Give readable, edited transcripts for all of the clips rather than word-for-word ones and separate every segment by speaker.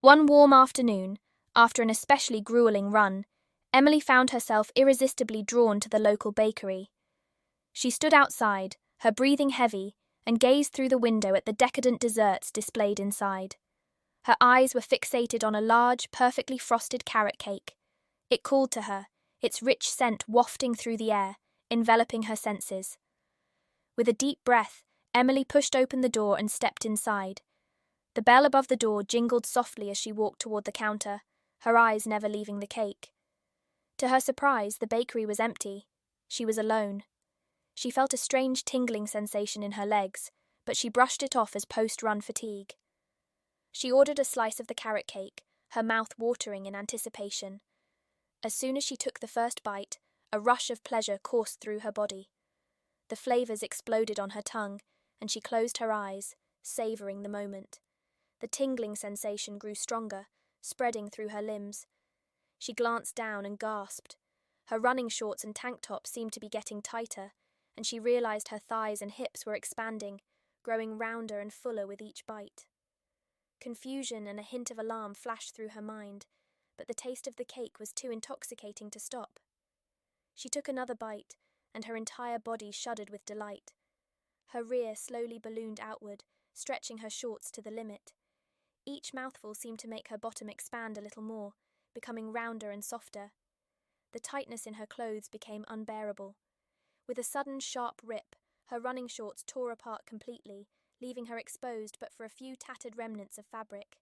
Speaker 1: One warm afternoon, after an especially grueling run, Emily found herself irresistibly drawn to the local bakery. She stood outside, her breathing heavy, and gazed through the window at the decadent desserts displayed inside. Her eyes were fixated on a large, perfectly frosted carrot cake. It called to her, its rich scent wafting through the air, enveloping her senses. With a deep breath, Emily pushed open the door and stepped inside. The bell above the door jingled softly as she walked toward the counter, her eyes never leaving the cake. To her surprise, the bakery was empty. She was alone. She felt a strange tingling sensation in her legs, but she brushed it off as post-run fatigue. She ordered a slice of the carrot cake, her mouth watering in anticipation. As soon as she took the first bite, a rush of pleasure coursed through her body. The flavors exploded on her tongue, and she closed her eyes, savoring the moment. The tingling sensation grew stronger, spreading through her limbs. She glanced down and gasped. Her running shorts and tank top seemed to be getting tighter, and she realized her thighs and hips were expanding, growing rounder and fuller with each bite. Confusion and a hint of alarm flashed through her mind, but the taste of the cake was too intoxicating to stop. She took another bite, and her entire body shuddered with delight. Her rear slowly ballooned outward, stretching her shorts to the limit. Each mouthful seemed to make her bottom expand a little more, becoming rounder and softer. The tightness in her clothes became unbearable. With a sudden sharp rip, her running shorts tore apart completely, leaving her exposed but for a few tattered remnants of fabric.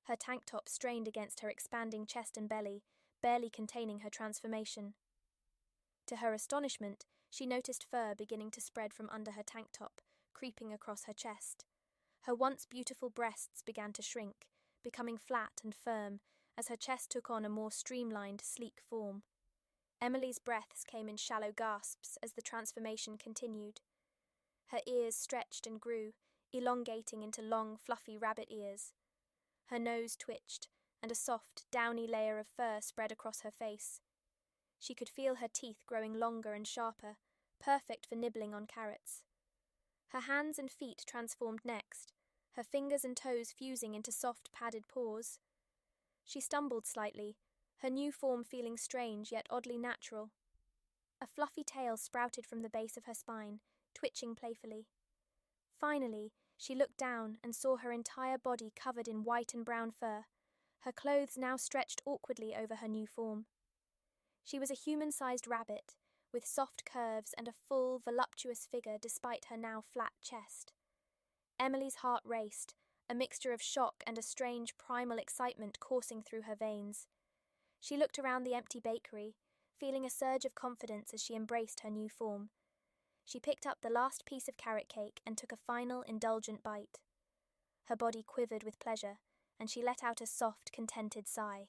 Speaker 1: Her tank top strained against her expanding chest and belly, barely containing her transformation. To her astonishment, she noticed fur beginning to spread from under her tank top, creeping across her chest. Her once beautiful breasts began to shrink, becoming flat and firm, as her chest took on a more streamlined, sleek form. Emily's breaths came in shallow gasps as the transformation continued. Her ears stretched and grew, elongating into long, fluffy rabbit ears. Her nose twitched, and a soft, downy layer of fur spread across her face. She could feel her teeth growing longer and sharper, perfect for nibbling on carrots. Her hands and feet transformed next, her fingers and toes fusing into soft, padded paws. She stumbled slightly, her new form feeling strange yet oddly natural. A fluffy tail sprouted from the base of her spine, twitching playfully. Finally, she looked down and saw her entire body covered in white and brown fur, her clothes now stretched awkwardly over her new form. She was a human-sized rabbit, with soft curves and a full, voluptuous figure despite her now flat chest. Emily's heart raced, a mixture of shock and a strange primal excitement coursing through her veins. She looked around the empty bakery, feeling a surge of confidence as she embraced her new form. She picked up the last piece of carrot cake and took a final, indulgent bite. Her body quivered with pleasure, and she let out a soft, contented sigh.